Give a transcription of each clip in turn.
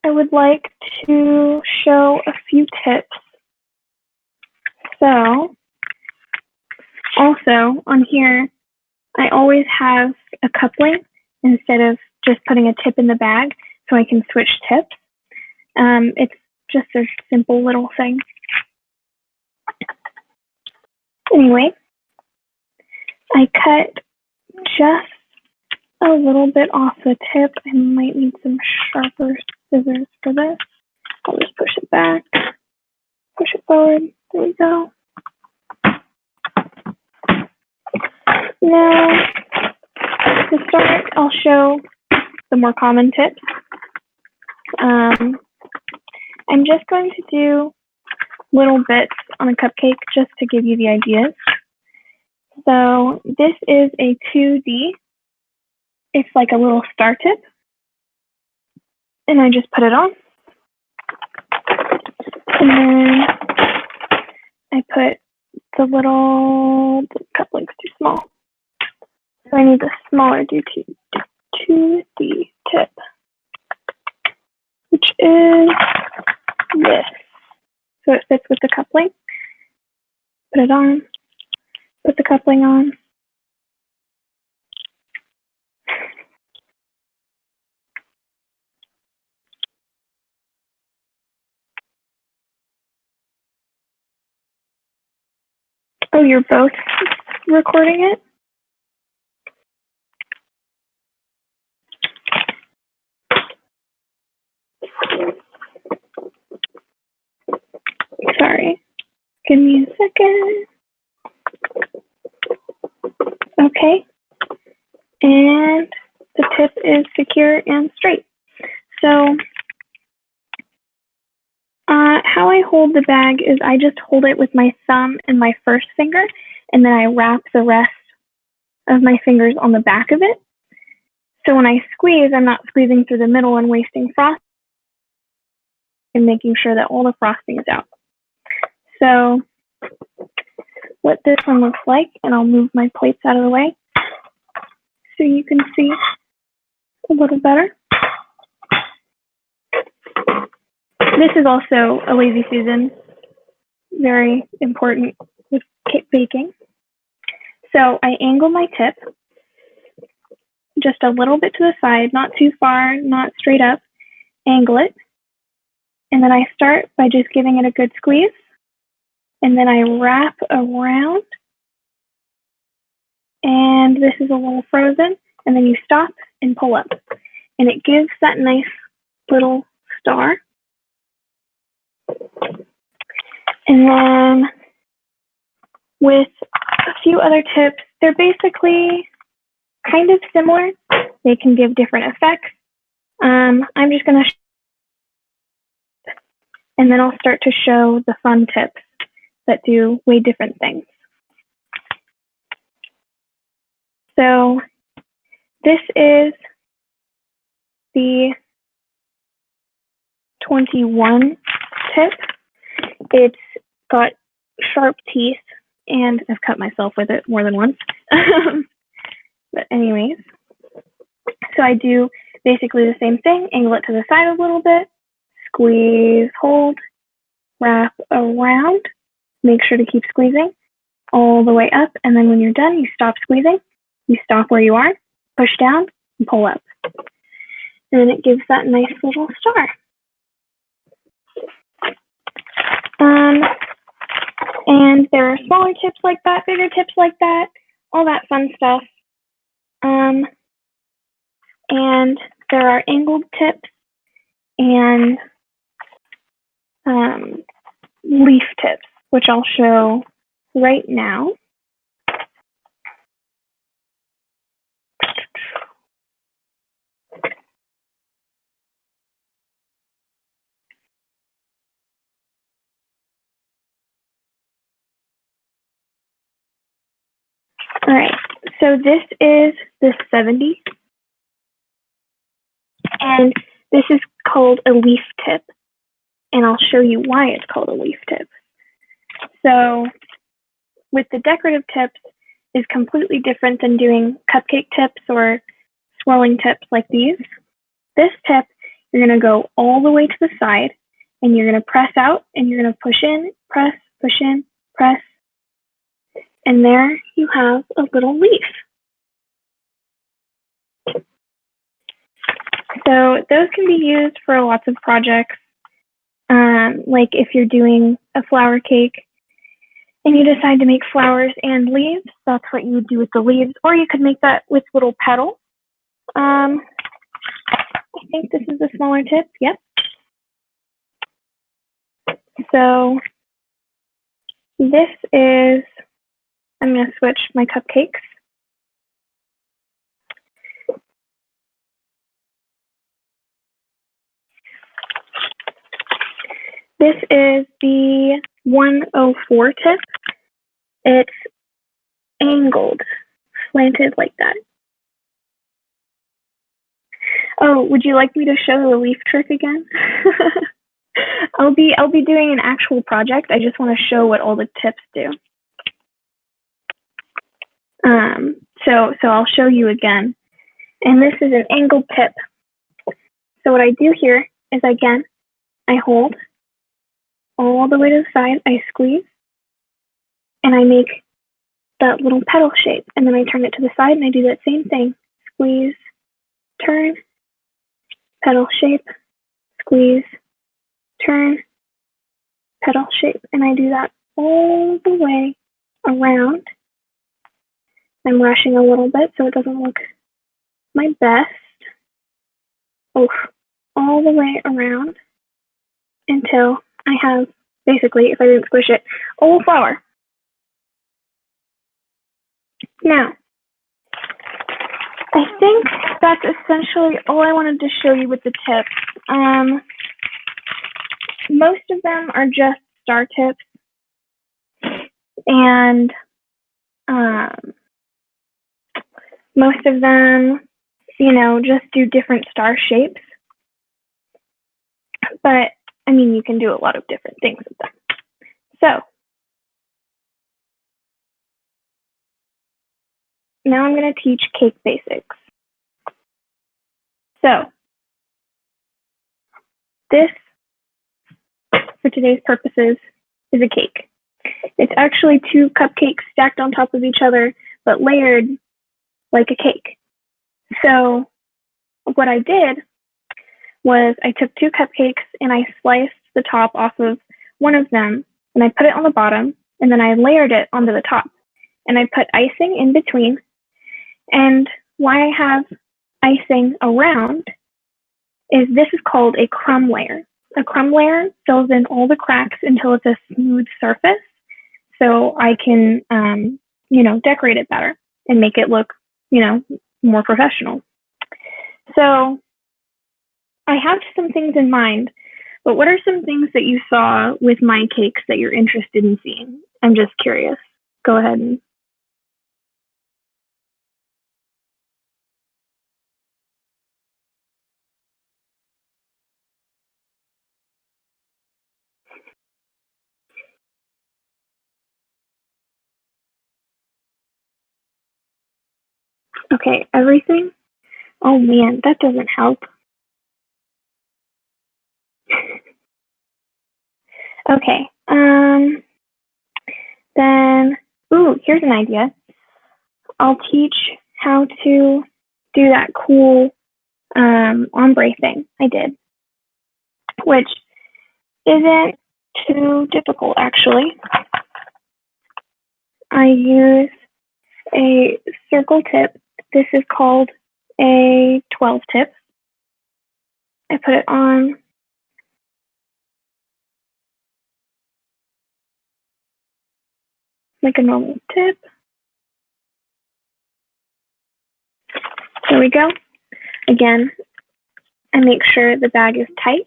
I would like to show a few tips. So, also on here, I always have a coupling instead of just putting a tip in the bag so I can switch tips. It's just a simple little thing. Anyway, I cut just a little bit off the tip. I might need some sharper scissors for this. I'll just push it back, push it forward. There we go. Now, to start, I'll show the more common tips. I'm just going to do little bits on a cupcake just to give you the ideas. So this is a 2D. It's like a little star tip. And I just put it on. And then I put the coupling's too small. So I need the smaller 2D tip, which is this. So it fits with the coupling. Put it on, put the coupling on. Oh, you're both recording it? Sorry. Give me a second. Okay. And the tip is secure and straight. So how I hold the bag is I just hold it with my thumb and my first finger, and then I wrap the rest of my fingers on the back of it. So when I squeeze, I'm not squeezing through the middle and wasting frosting and making sure that all the frosting is out. So what this one looks like, and I'll move my plates out of the way so you can see a little better. This is also a lazy Susan, very important with cake baking. So I angle my tip just a little bit to the side, not too far, not straight up, angle it. And then I start by just giving it a good squeeze. And then I wrap around. And this is a little frozen. And then you stop and pull up. And it gives that nice little star. And then with a few other tips, they're basically kind of similar. They can give different effects. I'm just going to, and then I'll start to show the fun tips that do way different things. So this is the 21 tip. It's got sharp teeth, and I've cut myself with it more than once. But anyways, so I do basically the same thing, angle it to the side a little bit, squeeze, hold, wrap around, make sure to keep squeezing all the way up, and then when you're done, you stop squeezing, you stop where you are, push down, and pull up. And it gives that nice little star. And there are smaller tips like that, bigger tips like that, all that fun stuff. And there are angled tips and leaf tips, which I'll show right now. All right, so this is the 70, and this is called a leaf tip, and I'll show you why it's called a leaf tip. So with the decorative tips is completely different than doing cupcake tips or swirling tips like these. This tip you're going to go all the way to the side, and you're going to press out, and you're going to push in, press, push in, press, and there you have a little leaf. So those can be used for lots of projects. Like if you're doing a flower cake and you decide to make flowers and leaves, that's what you would do with the leaves. Or you could make that with little petals. I think this is a smaller tip. Yep. So this is, I'm going to switch my cupcakes. This is the 104 tip. It's angled, slanted like that. Oh, would you like me to show the leaf trick again? I'll be doing an actual project. I just want to show what all the tips do. So I'll show you again. And this is an angled tip. So what I do here is, again, I hold all the way to the side, I squeeze, and I make that little petal shape. And then I turn it to the side and I do that same thing. Squeeze, turn, petal shape, squeeze, turn, petal shape. And I do that all the way around. I'm rushing a little bit so it doesn't look my best. All the way around until I have, basically, if I didn't squish it, a whole flower. Now, I think that's essentially all I wanted to show you with the tips. Most of them are just star tips, and most of them, just do different star shapes. But, I mean, you can do a lot of different things with them. So, now I'm going to teach cake basics. So, this, for today's purposes, is a cake. It's actually 2 cupcakes stacked on top of each other, but layered like a cake. So, what I did was I took 2 cupcakes and I sliced the top off of one of them, and I put it on the bottom, and then I layered it onto the top. And I put icing in between. And why I have icing around is this is called a crumb layer. A crumb layer fills in all the cracks until it's a smooth surface, so I can, decorate it better and make it look, more professional. So I have some things in mind, but what are some things that you saw with my cakes that you're interested in seeing? I'm just curious. Go ahead and. Okay, everything? Oh man, that doesn't help. Okay, then, here's an idea. I'll teach how to do that cool ombre thing I did, which isn't too difficult, actually. I use a circle tip. This is called a 12 tip. I put it on like a normal tip. There we go. Again, I make sure the bag is tight,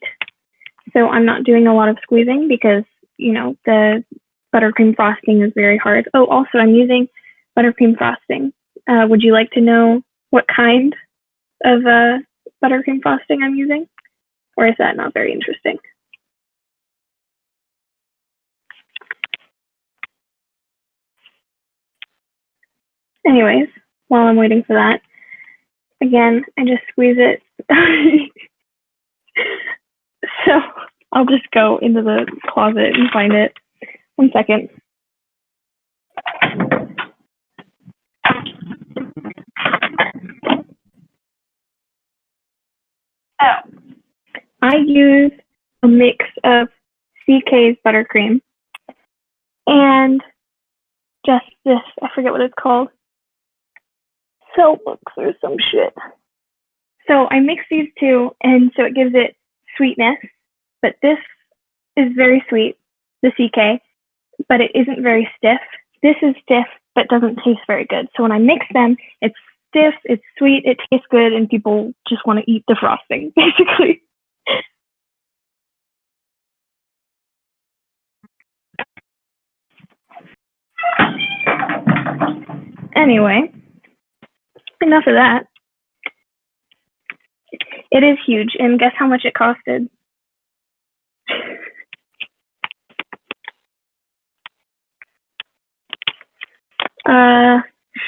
so I'm not doing a lot of squeezing because, the buttercream frosting is very hard. Oh, also, I'm using buttercream frosting. Would you like to know what kind of buttercream frosting I'm using? Or is that not very interesting? Anyways, while I'm waiting for that, again, I just squeeze it. So I'll just go into the closet and find it. 1 second. Oh, I use a mix of CK's buttercream and just this, I forget what it's called. Soap books or some shit. So I mix these two, and so it gives it sweetness. But this is very sweet, the CK, but it isn't very stiff. This is stiff, but doesn't taste very good. So when I mix them, it's stiff, it's sweet, it tastes good, and people just want to eat the frosting, basically. Anyway, enough of that. It is huge, and guess how much it costed?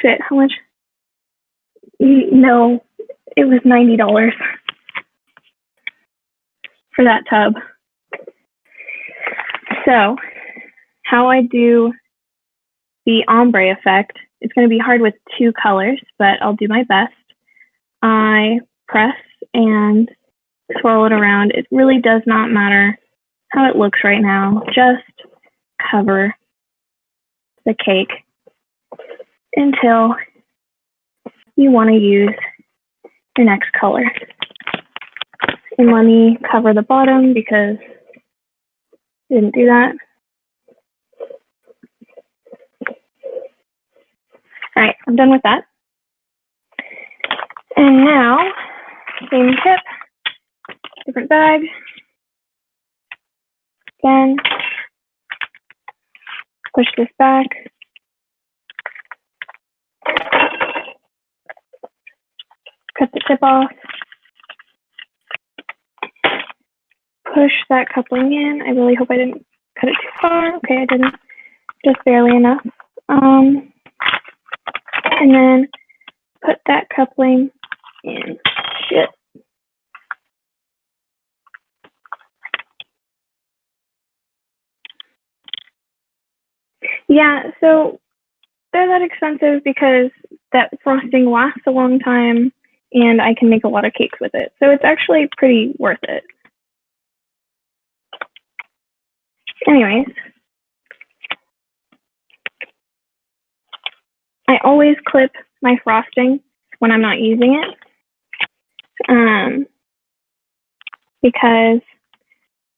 Shit, how much? No, it was $90 for that tub. So, how I do the ombre effect, it's going to be hard with two colors, but I'll do my best. I press and swirl it around. It really does not matter how it looks right now. Just cover the cake until you want to use your next color. And let me cover the bottom because I didn't do that. All right, I'm done with that. And now, same tip, different bag. Again, push this back. Cut the tip off. Push that coupling in. I really hope I didn't cut it too far. Okay, I didn't. Just barely enough. And then put that coupling in. Shit. Yeah, so they're that expensive because that frosting lasts a long time and I can make a lot of cakes with it. So it's actually pretty worth it. Anyways, I always clip my frosting when I'm not using it because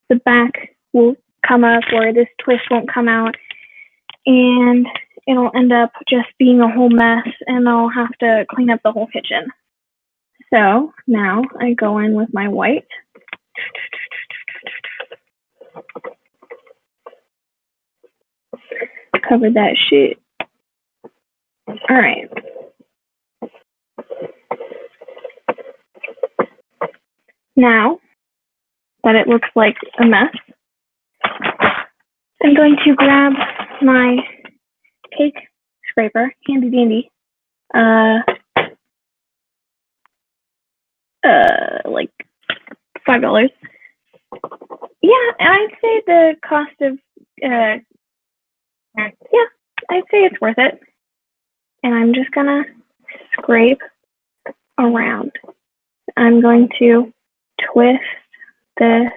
the back will come up or this twist won't come out and it'll end up just being a whole mess and I'll have to clean up the whole kitchen. So now I go in with my white. Cover that shit. All right. Now that it looks like a mess, I'm going to grab my cake scraper, handy dandy, like $5. Yeah, I'd say the cost of, yeah, I'd say it's worth it. And I'm just gonna scrape around. I'm going to twist this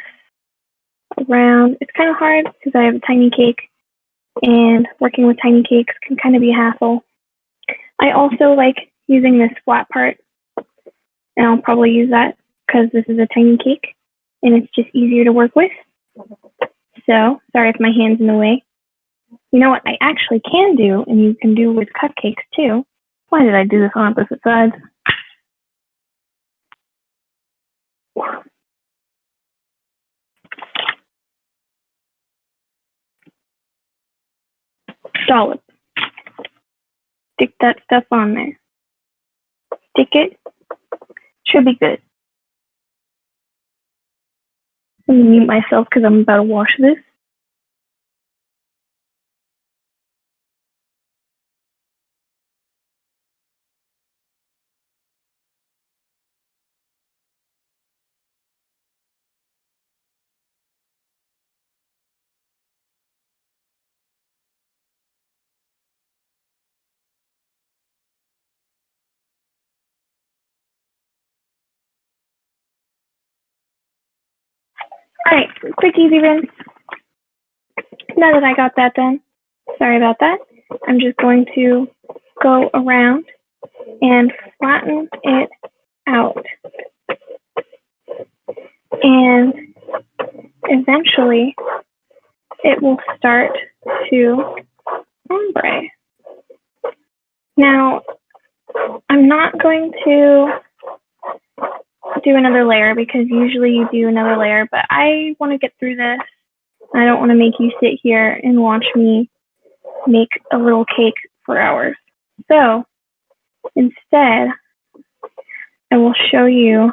around. It's kind of hard because I have a tiny cake and working with tiny cakes can kind of be a hassle. I also like using this flat part and I'll probably use that because this is a tiny cake and it's just easier to work with. So, sorry if my hand's in the way. You know what I actually can do, and you can do with cupcakes too. Why did I do this on opposite sides? Solid. Stick that stuff on there. Stick it. Should be good. Let me mute myself because I'm about to wash this. Alright, quick easy rinse. Now that I got that done, sorry about that, I'm just going to go around and flatten it out. And eventually it will start to ombre. Now, I'm not going to do another layer because usually you do another layer, but I want to get through this. I don't want to make you sit here and watch me make a little cake for hours. So instead, I will show you.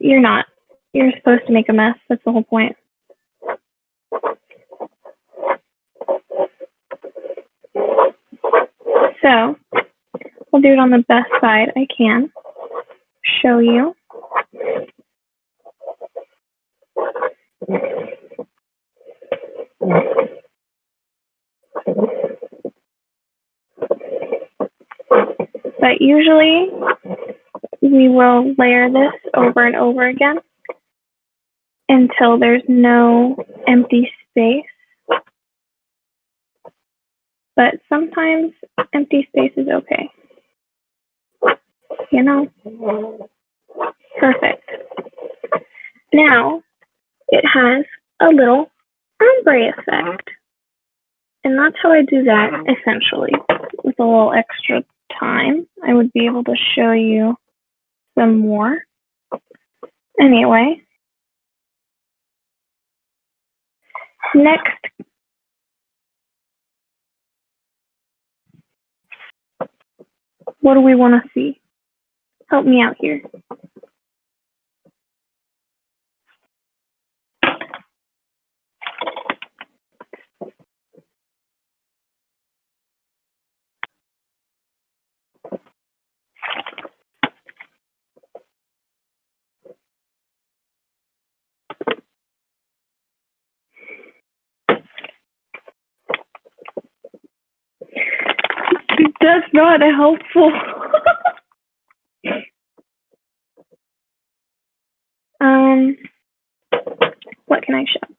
You're not. You're supposed to make a mess. That's the whole point. So I'll do it on the best side I can. Show you. But usually we will layer this over and over again until there's no empty space. But sometimes empty space is okay. You know? Perfect. Now it has a little ombre effect. And that's how I do that, essentially. With a little extra time, I would be able to show you some more. Anyway, next, what do we want to see? Help me out here. That's not helpful. What can I show?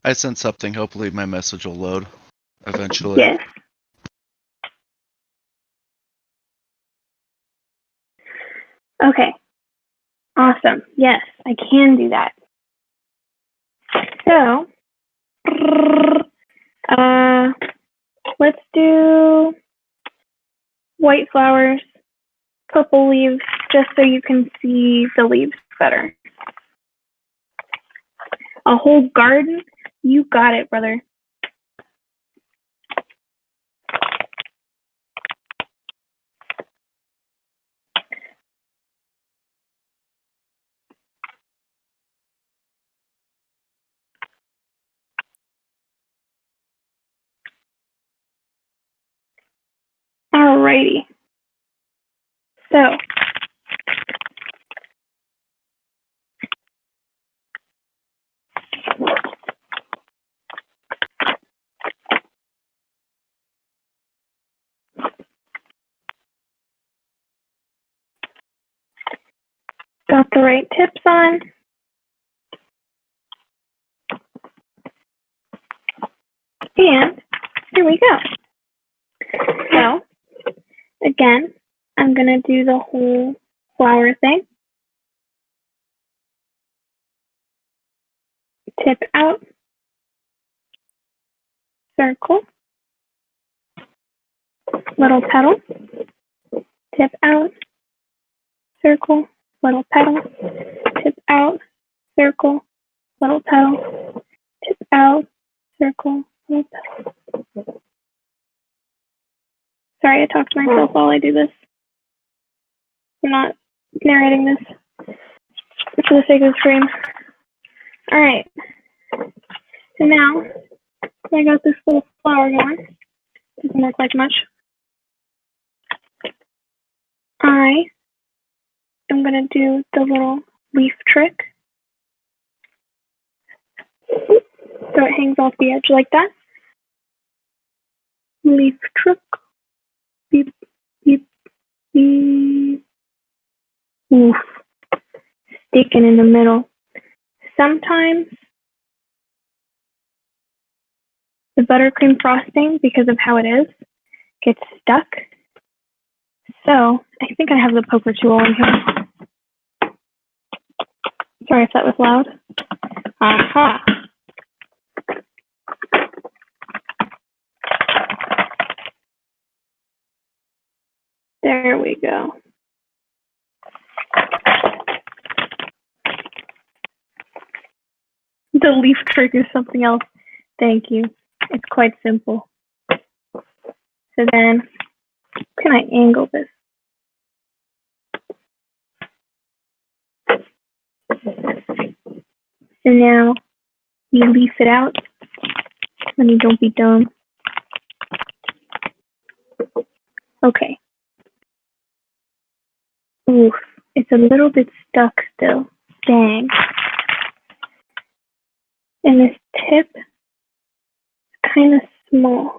I sent something. Hopefully my message will load eventually. Yes. Okay. Awesome. Yes, I can do that. So, let's do white flowers, purple leaves, just so you can see the leaves better. A whole garden? You got it, brother. Alrighty. So, got the right tips on. And here we go. So, again, I'm going to do the whole flower thing. Tip out, circle, little petal, tip out, circle, little petal, tip out, circle, little petal, tip out, circle, little petal. Sorry, I talk to myself while I do this. I'm not narrating this for the sake of the stream. All right. So now I got this little flower going. Doesn't look like much. I am going to do the little leaf trick. So it hangs off the edge like that. Leaf trick. Beep, beep, beep. Oof, sticking in the middle. Sometimes the buttercream frosting, because of how it is, gets stuck. So I think I have the poker tool in here. Sorry if that was loud. Aha. There we go. The leaf trick is something else. Thank you. It's quite simple. So then, can I angle this? So now, you leaf it out, and you don't be dumb. Okay. Oof, it's a little bit stuck still. Dang. And this tip is kind of small,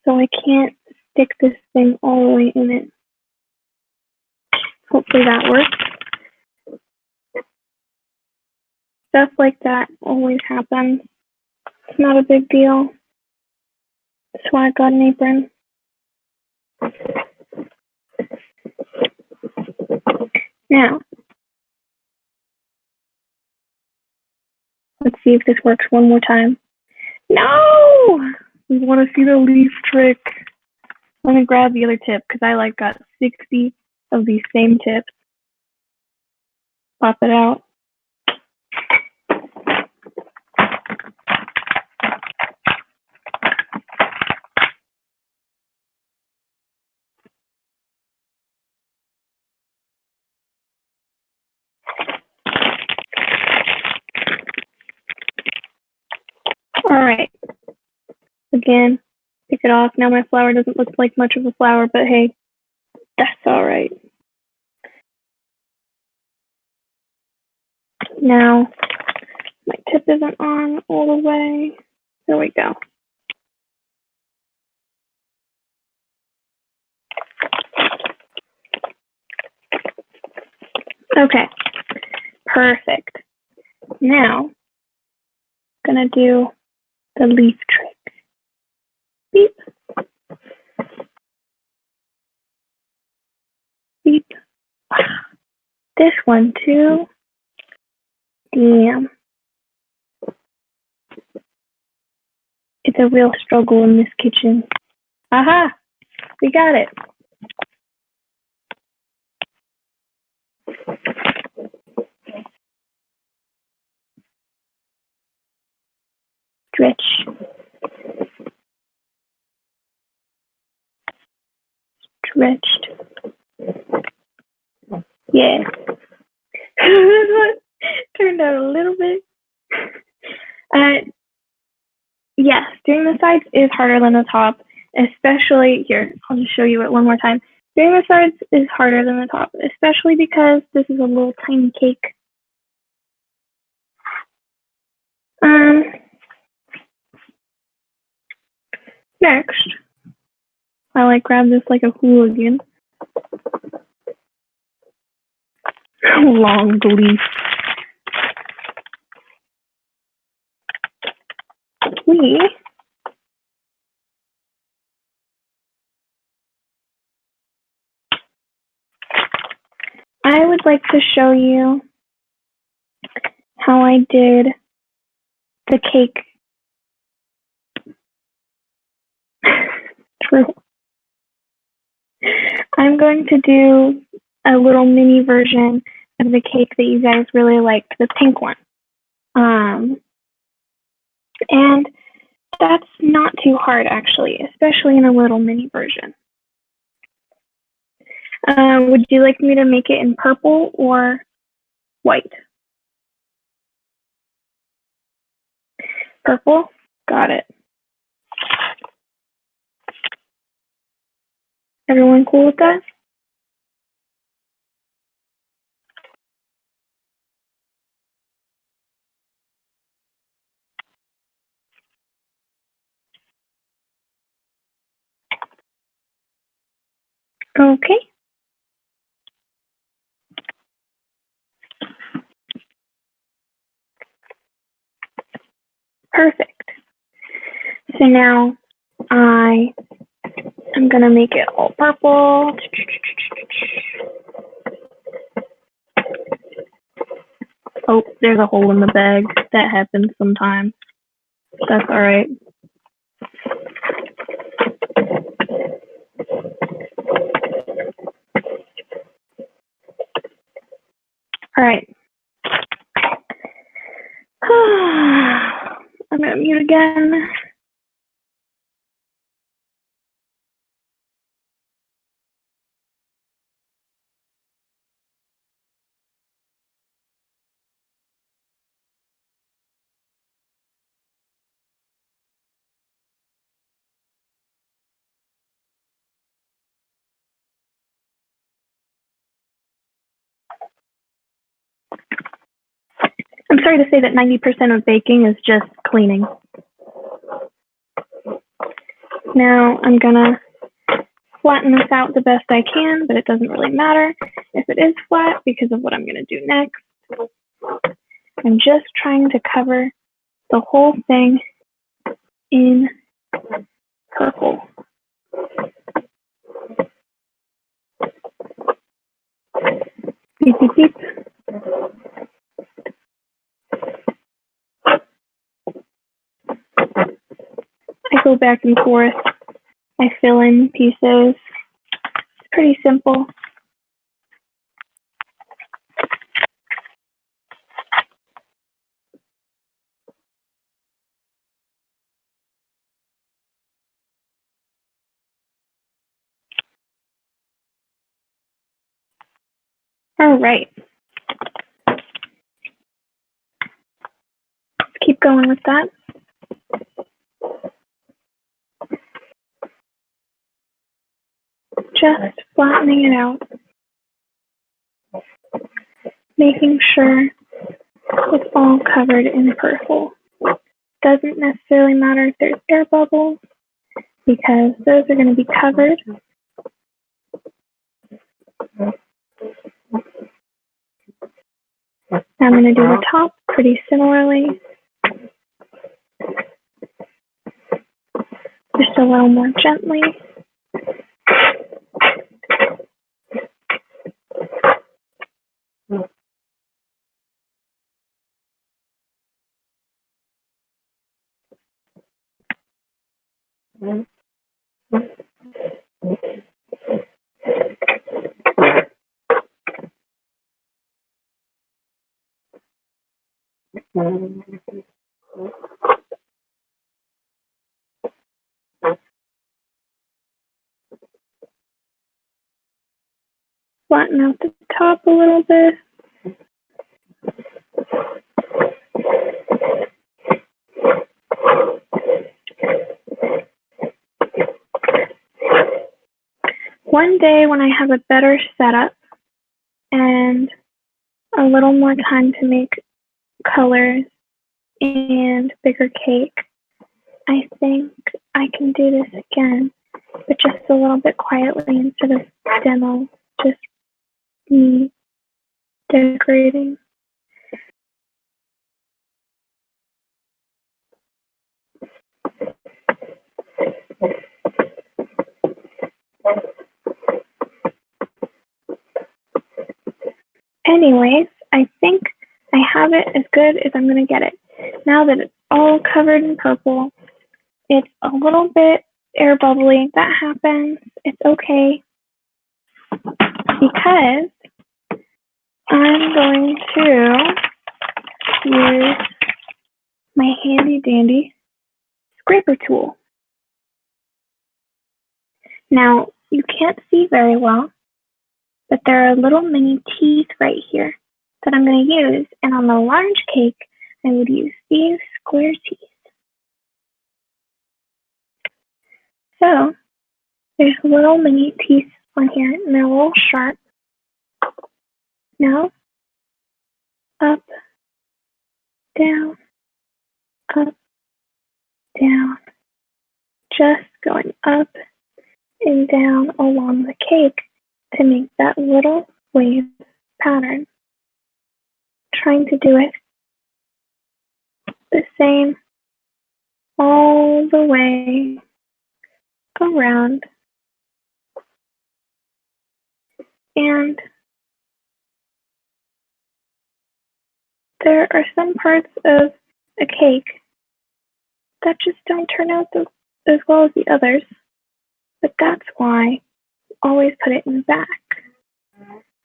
so I can't stick this thing all the way in it. Hopefully that works. Stuff like that always happens. It's not a big deal. That's why I got an apron. Now, let's see if this works one more time. No! We want to see the leaf trick. I'm going to grab the other tip because I got 60 of these same tips. Pop it out. All right. Again, pick it off. Now my flower doesn't look like much of a flower, but hey, that's all right. Now, my tip isn't on all the way. There we go. Okay, perfect. Now, I'm gonna do the leaf trick. Beep. Beep. This one too. Damn. It's a real struggle in this kitchen. Aha! We got it. Stretch. Stretched. Yeah. This one turned out a little bit. Yes, doing the sides is harder than the top, especially here. I'll just show you it one more time. Doing the sides is harder than the top, especially because this is a little tiny cake. Next, I grab this like a hooligan. Long leaf. I would like to show you how I did the cake. True. I'm going to do a little mini version of the cake that you guys really liked, the pink one. And that's not too hard actually, especially in a little mini version. Would you like me to make it in purple or white? Purple? Got it. Everyone cool with that? Okay. Perfect. So now I am going to make it all purple. Oh, there's a hole in the bag. That happens sometimes. That's all right. All right. I'm going to mute again. I'm sorry to say that 90% of baking is just cleaning. Now I'm going to flatten this out the best I can, but it doesn't really matter if it is flat because of what I'm going to do next. I'm just trying to cover the whole thing in purple. Beep, beep, beep. I go back and forth. I fill in pieces. It's pretty simple. All right. Let's keep going with that. Just flattening it out. Making sure it's all covered in purple. Doesn't necessarily matter if there's air bubbles because those are going to be covered. I'm going to do the top pretty similarly. Just a little more gently. Flatten out the top a little bit. One day when I have a better setup and a little more time to make colors and bigger cake, I think I can do this again, but just a little bit quietly instead of demo, just me decorating. Anyways, I think I have it as good as I'm going to get it. Now that it's all covered in purple, it's a little bit air bubbly. That happens. It's okay because I'm going to use my handy dandy scraper tool. Now, you can't see very well, but there are little mini teeth right here that I'm going to use. And on the large cake, I would use these square teeth. So, there's little mini teeth on here, and they're a little sharp. Now, up, down, up, down. Just going up and down along the cake to make that little wave pattern. Trying to do it the same all the way around. And there are some parts of a cake that just don't turn out as well as the others, but that's why I always put it in the back.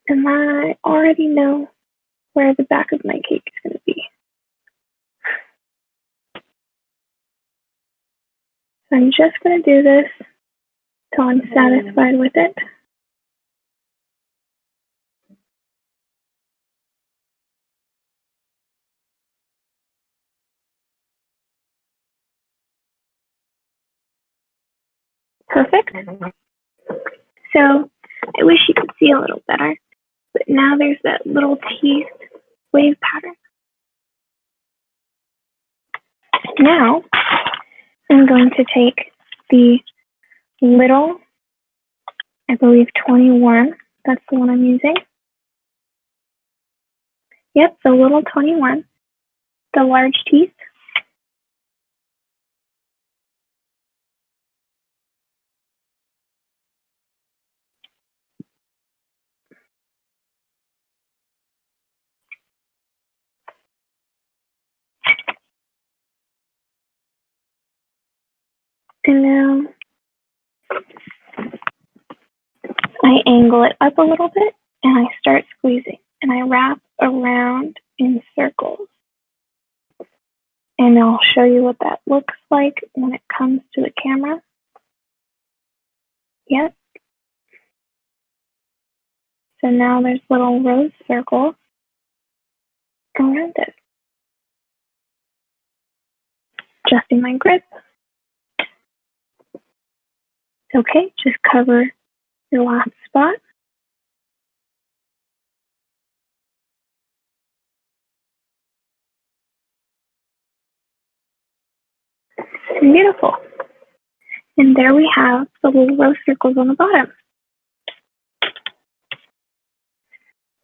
And I already know where the back of my cake is going to be. So I'm just going to do this till I'm satisfied with it. Perfect. So I wish you could see a little better, but now there's that little teeth wave pattern. Now I'm going to take the little, I believe 21, that's the one I'm using. Yep, the little 21, the large teeth. And now I angle it up a little bit and I start squeezing and I wrap around in circles. And I'll show you what that looks like when it comes to the camera. Yep. So now there's little rose circles around it. Adjusting my grip. Okay, just cover your last spot. Beautiful. And there we have the little rose circles on the bottom.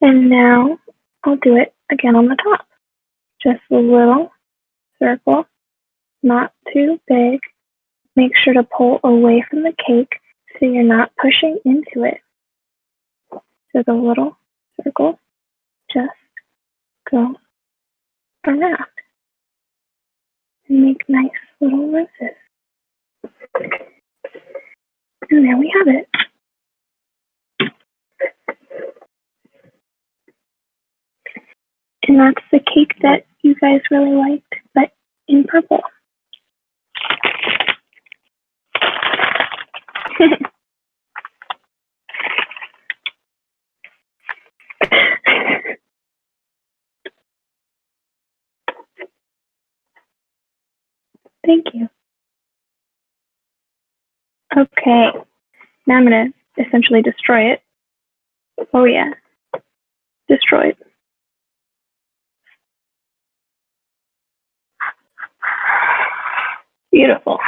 And now I'll do it again on the top. Just a little circle, not too big. Make sure to pull away from the cake so you're not pushing into it. So the little circle just go around and make nice little roses. And there we have it. And that's the cake that you guys really liked, but in purple. Thank you. Okay, now I'm going to essentially destroy it. Oh yeah, destroy it. Beautiful.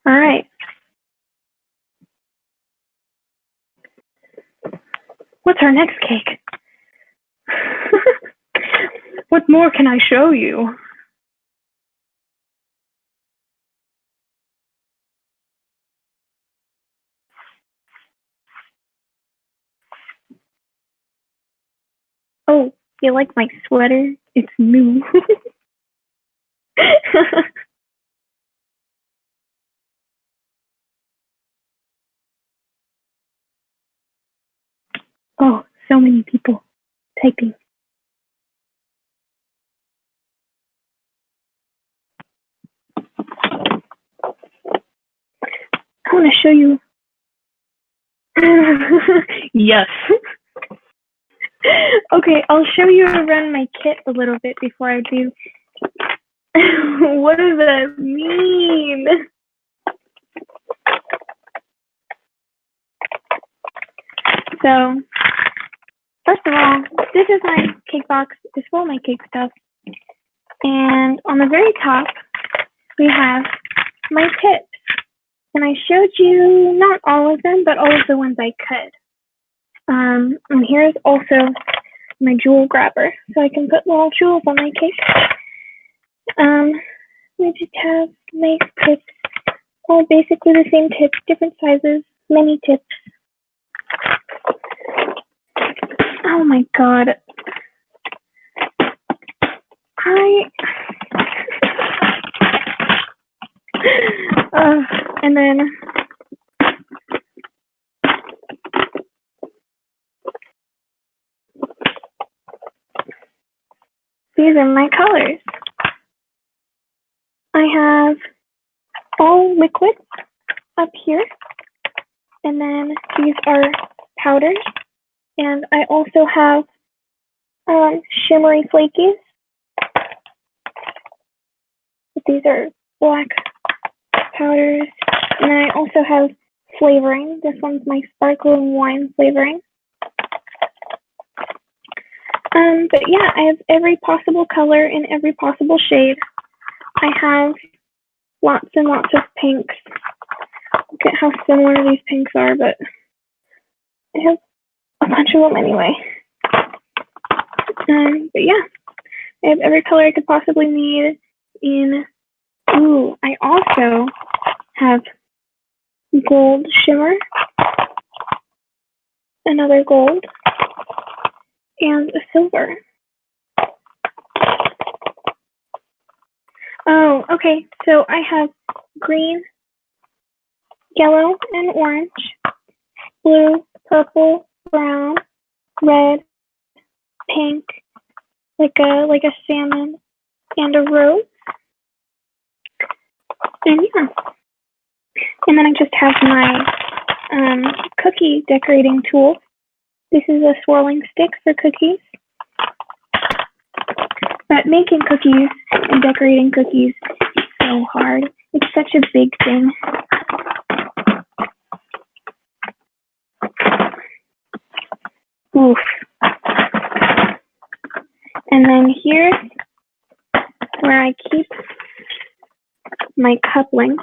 All right. What's our next cake? What more can I show you? Oh, you like my sweater? It's new. Oh, so many people typing. I want to show you. Yes. Okay, I'll show you around my kit a little bit before I do. What does that mean? So, first of all, this is my cake box. It's full of my cake stuff. And on the very top, we have my tips. And I showed you not all of them, but all of the ones I could. And here's also my jewel grabber, so I can put little jewels on my cake. Um, we just have nice tips, all basically the same tips, different sizes, many tips. Oh my god. I and then these are my colors. I have all liquid up here, and then these are powders, and I also have shimmery flakies. These are black powders, and then I also have flavoring. This one's my sparkling wine flavoring. But yeah, I have every possible color in every possible shade. I have lots and lots of pinks. Look at how similar these pinks are, but I have a bunch of them anyway. But yeah, I have every color I could possibly need in. Ooh, I also have gold shimmer, another gold, and a silver. Oh, okay. So I have green, yellow, and orange, blue, purple, brown, red, pink, like a salmon, and a rose. And yeah. And then I just have my cookie decorating tool. This is a swirling stick for cookies. But making cookies and decorating cookies is so hard. It's such a big thing. Oof. And then here's where I keep my couplings.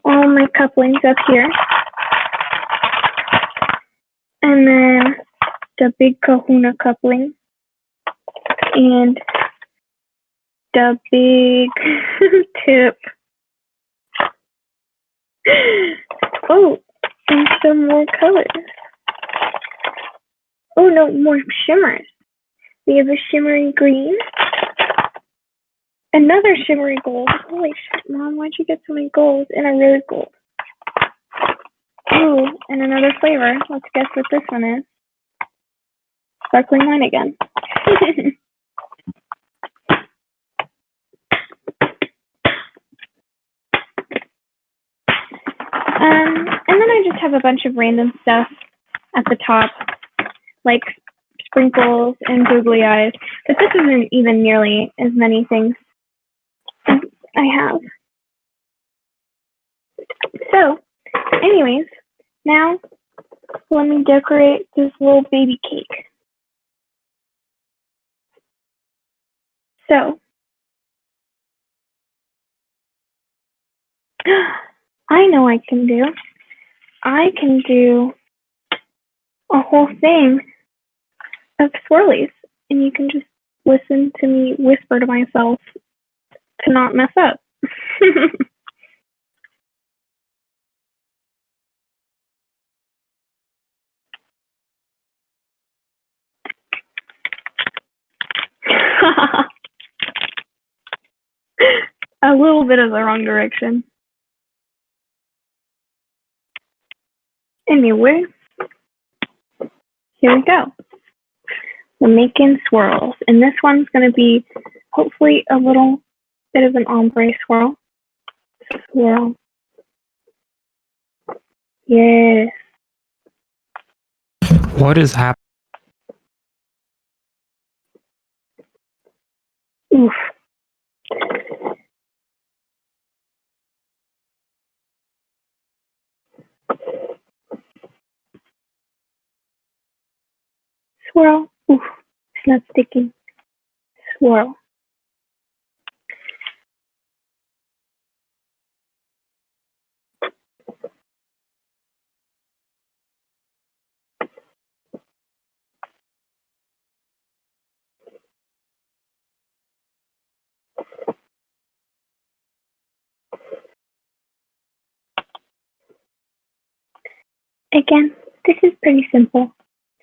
All my couplings up here. And then the big kahuna coupling. And the big tip. Oh, and some more colors. Oh no, more shimmers. We have a shimmery green. Another shimmery gold. Holy shit, Mom, why'd you get so many golds? And a rose gold. Ooh, and another flavor. Let's guess what this one is. Sparkling wine again. And then I just have a bunch of random stuff at the top, like sprinkles and googly eyes. But this isn't even nearly as many things as I have. So, anyways, now let me decorate this little baby cake. So, I know I can do. I can do a whole thing of swirlies, and you can just listen to me whisper to myself to not mess up. A little bit of the wrong direction. Anyway, here we go. We're making swirls, and this one's going to be hopefully a little bit of an ombre swirl. Swirl. Yes. What is happening? Oof. Swirl. Oof. It's not sticking. Swirl. Again, this is pretty simple.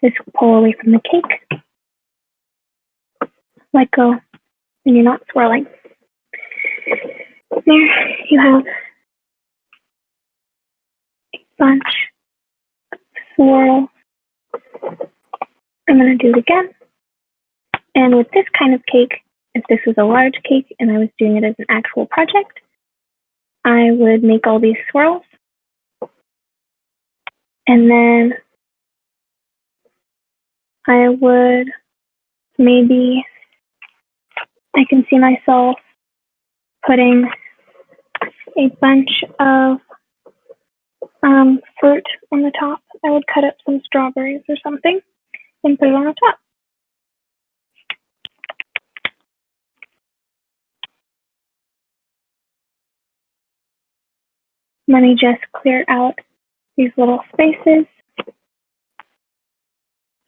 Just pull away from the cake. Let go when you're not swirling. There you have a bunch of swirl. I'm going to do it again. And with this kind of cake, if this was a large cake and I was doing it as an actual project, I would make all these swirls. And then I would maybe, I can see myself putting a bunch of fruit on the top. I would cut up some strawberries or something and put it on the top. Let me just clear out these little spaces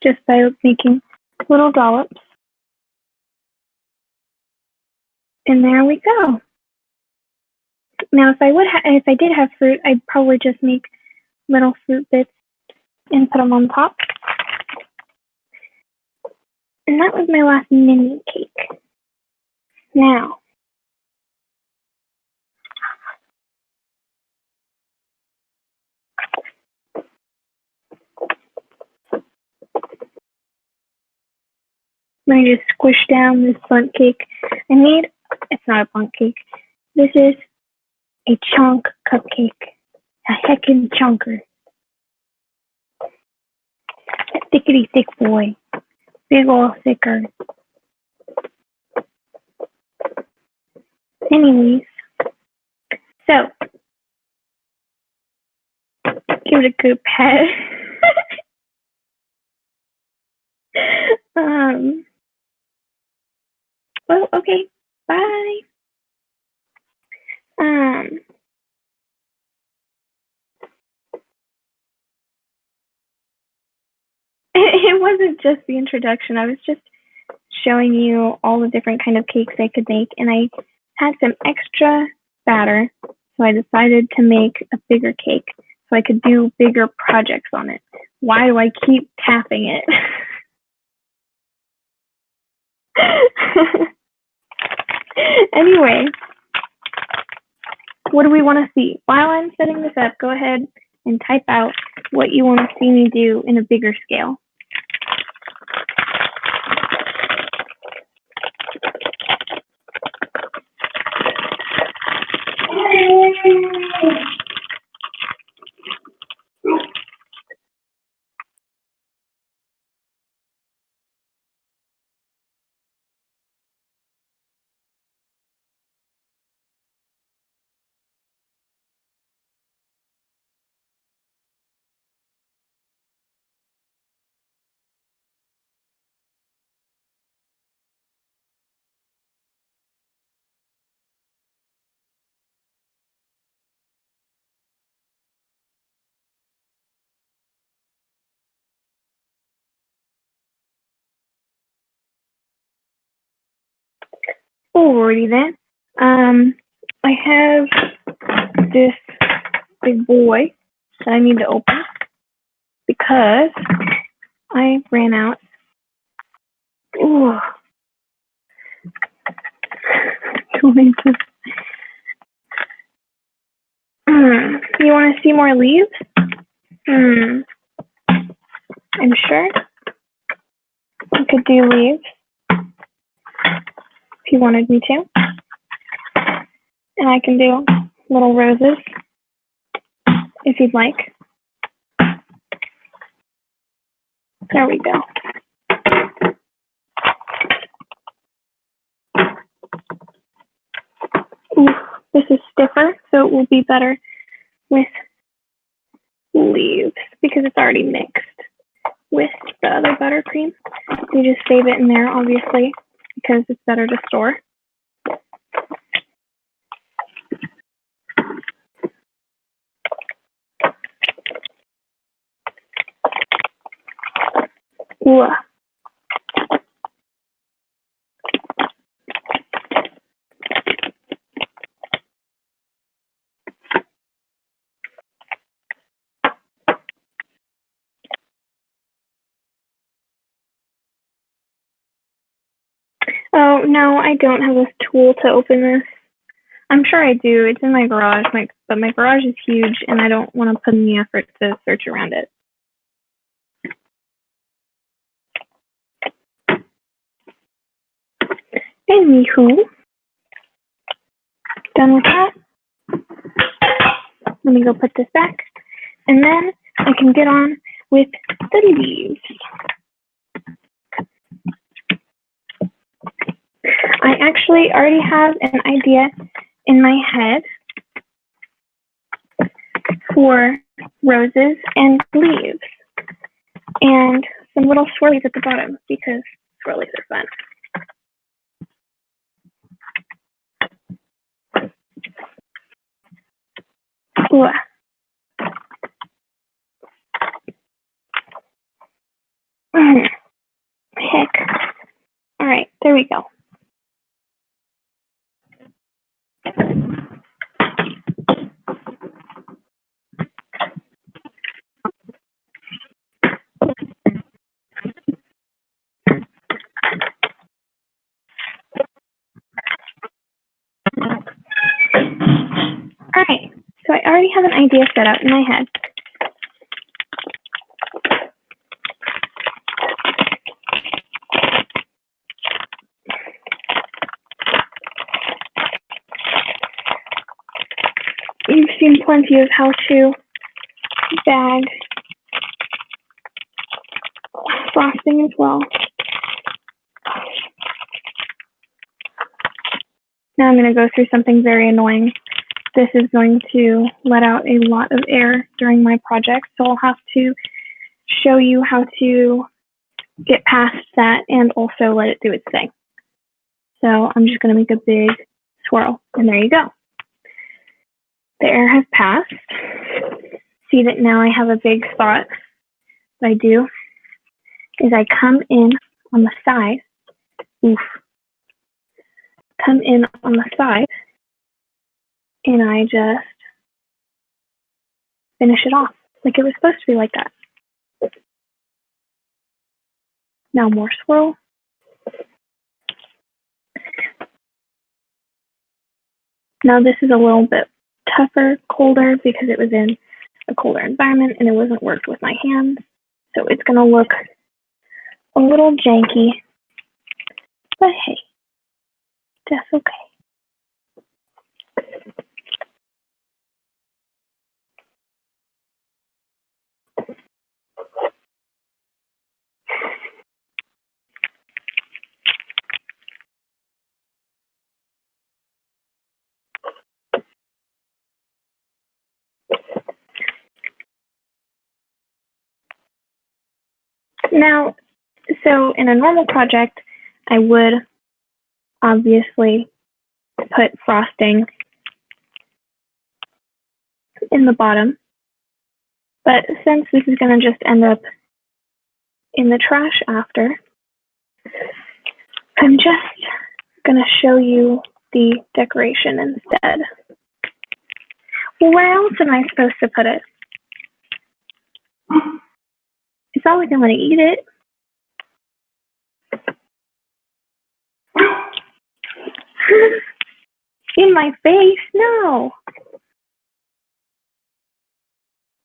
just by making little dollops. And there we go. Now, if I did have fruit, I'd probably just make little fruit bits and put them on top. And that was my last mini cake. Now, let me just squish down this bundt cake. It's not a bundt cake. This is a chunk cupcake. A heckin' chunker. A thickety thick boy. Big ol' thicker. Anyways, so give it a good pat. Well, okay, bye. It wasn't just the introduction. I was just showing you all the different kind of cakes I could make, and I had some extra batter, so I decided to make a bigger cake so I could do bigger projects on it. Why do I keep tapping it? Anyway, what do we want to see? While I'm setting this up, go ahead and type out what you want to see me do in a bigger scale. Alrighty then. I have this big boy that I need to open because I ran out. Ooh. You want to see more leaves? I'm sure I could do leaves if you wanted me to. And I can do little roses if you'd like. There we go. Ooh, this is stiffer, so it will be better with leaves because it's already mixed with the other buttercream. You just save it in there, obviously, because it's better to store. Ooh. Oh, no, I don't have a tool to open this. I'm sure I do. It's in my garage, but my garage is huge, and I don't want to put in the effort to search around it. Anywho, done with that. Let me go put this back, and then I can get on with the leaves. I actually already have an idea in my head for roses and leaves, and some little swirlies at the bottom because swirlies are fun. Ooh. Heck. All right, there we go. All right, so I already have an idea set out in my head. You've seen plenty of how to bag frosting as well. Now I'm going to go through something very annoying. This is going to let out a lot of air during my project, so I'll have to show you how to get past that and also let it do its thing. So I'm just going to make a big swirl, and there you go. The air has passed. See that now I have a big spot. What I do is I come in on the side. Come in on the side, and I just finish it off like it was supposed to be like that. Now more swirl. Now this is a little bit tougher, colder, because it was in a colder environment and it wasn't worked with my hands. So it's going to look a little janky, but hey, that's okay. Now, so in a normal project, I would obviously put frosting in the bottom, but since this is going to just end up in the trash after, I'm just going to show you the decoration instead. Well, where else am I supposed to put it? It's not like I'm going to eat it. In my face? No.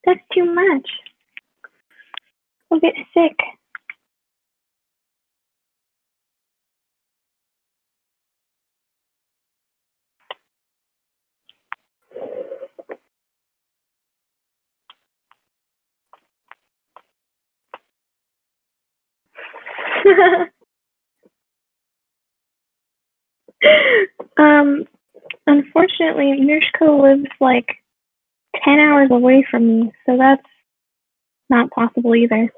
That's too much. I'll get sick. Unfortunately, Mirshko lives like 10 hours away from me, so that's not possible either.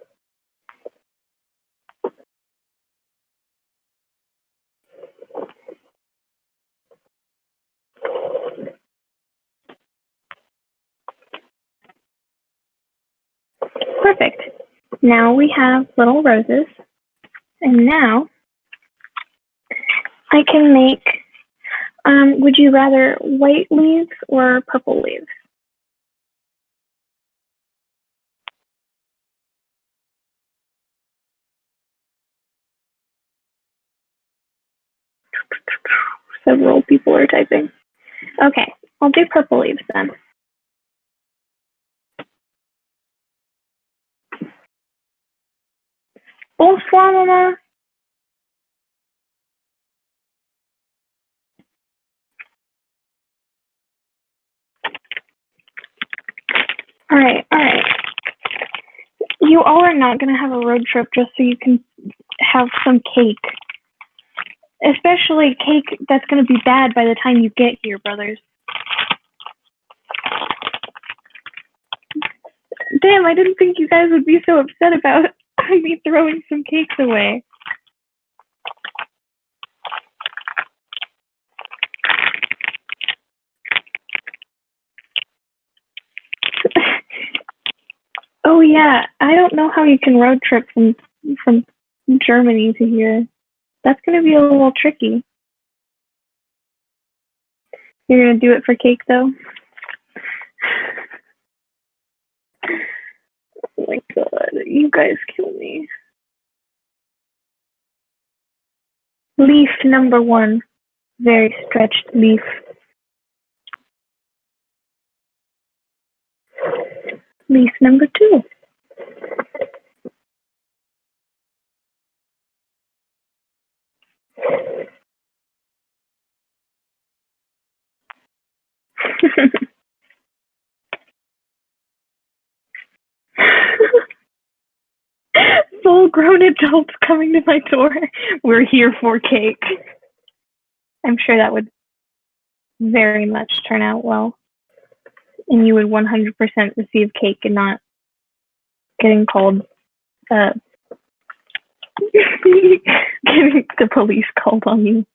Perfect. Now we have little roses, and now I can make, would you rather white leaves or purple leaves? Several people are typing. Okay, I'll do purple leaves then. Bonsoir, Mama. All right. You all are not going to have a road trip just so you can have some cake. Especially cake that's going to be bad by the time you get here, brothers. Damn, I didn't think you guys would be so upset about me throwing some cakes away. Oh yeah, I don't know how you can road trip from Germany to here. That's gonna be a little tricky. You're gonna do it for cake though? Oh my god, you guys kill me. Leaf number 1. Very stretched leaf. Leaf number 2. Full-grown adults coming to my door. We're here for cake. I'm sure that would very much turn out well. And you would 100% receive cake and not getting called, getting the police called on you.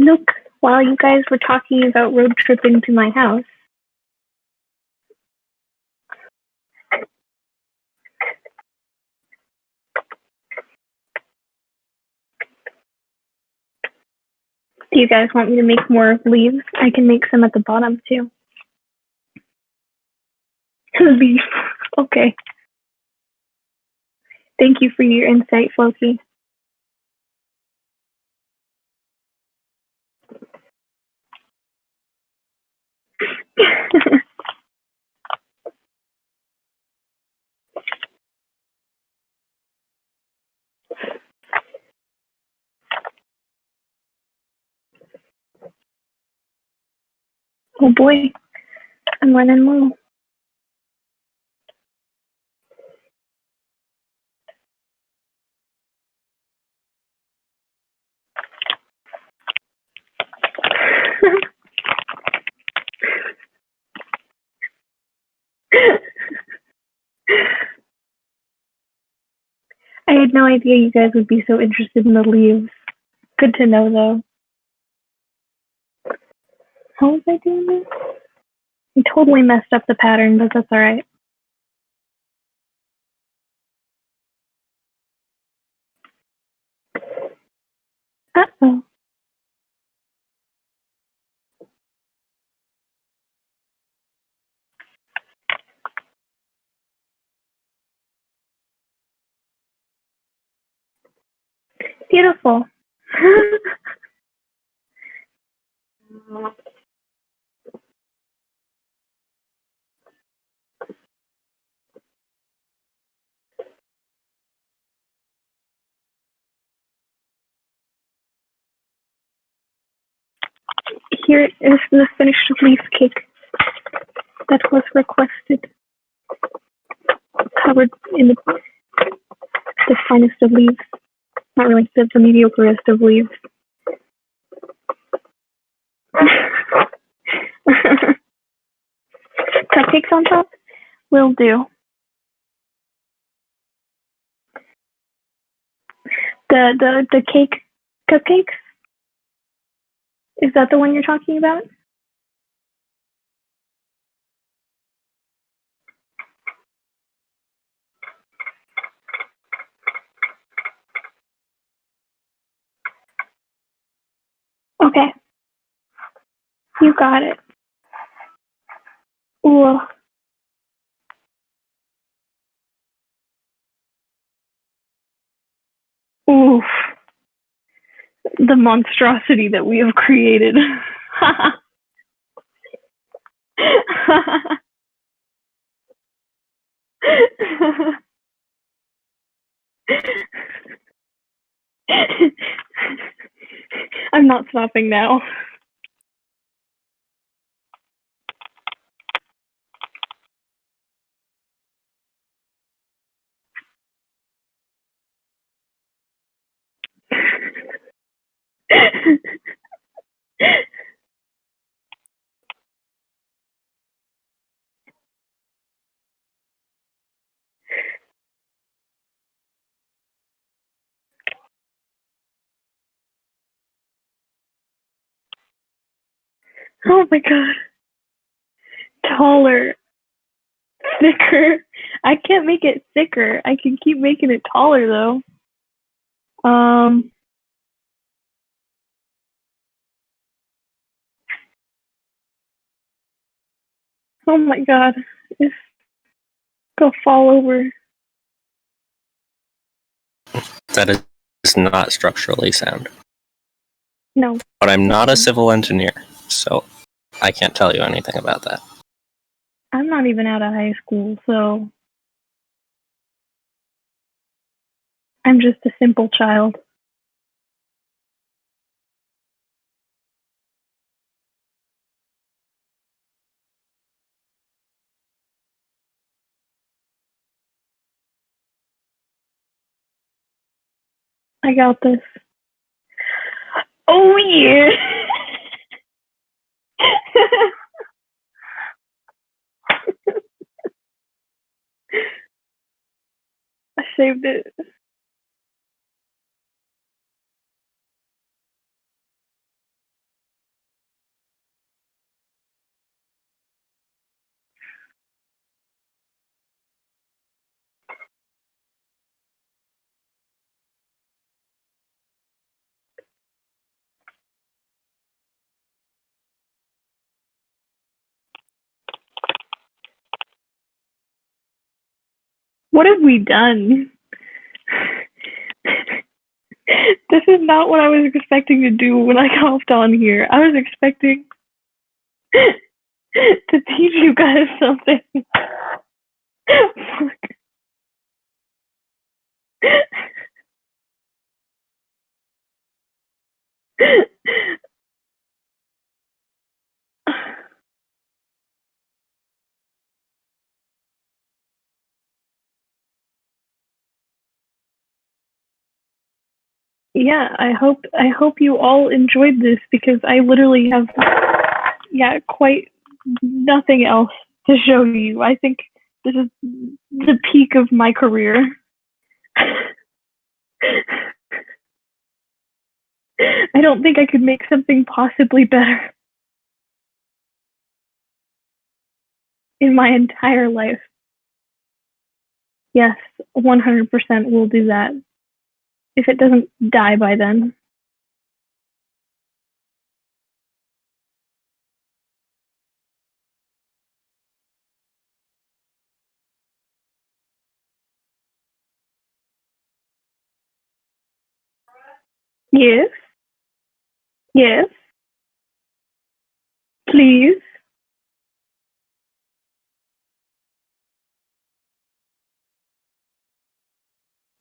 Look, while you guys were talking about road tripping to my house, do you guys want me to make more leaves? I can make some at the bottom too. Leaf. Okay. Thank you for your insight, Floki. Oh boy, I'm running low. I had no idea you guys would be so interested in the leaves. Good to know, though. How was I doing this? I totally messed up the pattern, but that's alright. Uh-oh. Beautiful. Here is the finished leaf cake that was requested. Covered in the finest of leaves. Not really, the mediocrest of leaves. Cupcakes on top? Will do. The cake cupcakes? Is that the one you're talking about? Okay. You got it. Ooh. Oof. The monstrosity that we have created. I'm not stopping now. Oh my god. Taller. Thicker. I can't make it thicker. I can keep making it taller though. Um oh my god. It's gonna fall over. That is not structurally sound. No. But I'm not a civil engineer, so I can't tell you anything about that. I'm not even out of high school, so I'm just a simple child. I got this. Oh yeah. I saved it. What have we done? This is not what I was expecting to do when I hopped on here. I was expecting to teach you guys something. Yeah, I hope you all enjoyed this because I literally have quite nothing else to show you. I think this is the peak of my career. I don't think I could make something possibly better in my entire life. Yes, 100% we'll do that. If it doesn't die by then. Yes, yes, please.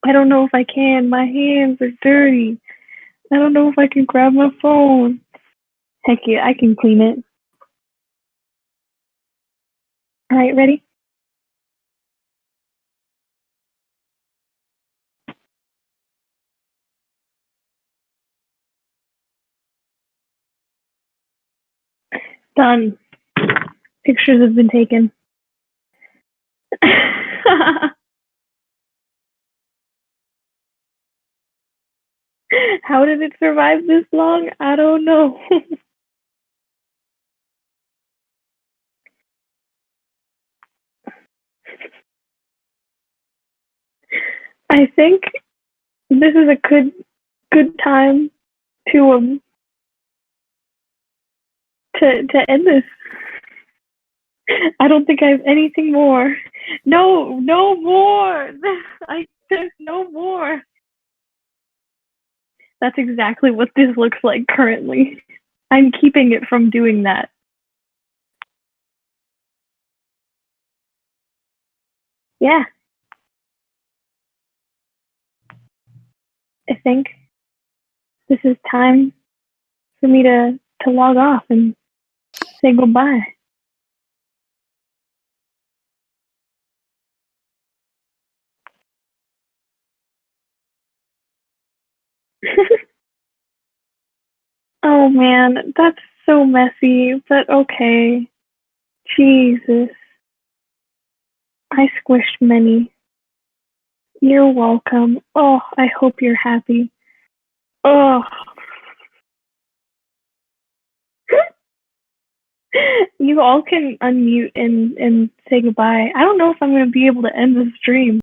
I don't know if I can. My hands are dirty. I don't know if I can grab my phone. Heck yeah, I can clean it. All right, ready? Done. Pictures have been taken. How did it survive this long? I don't know. I think this is a good time to to end this. I don't think I have anything more. No, no more. There's no more. That's exactly what this looks like currently. I'm keeping it from doing that. Yeah. I think this is time for me to log off and say goodbye. Oh man, that's so messy, but okay. Jesus. I squished many. You're welcome. Oh, I hope you're happy. Oh. You all can unmute and say goodbye. I don't know if I'm going to be able to end the stream.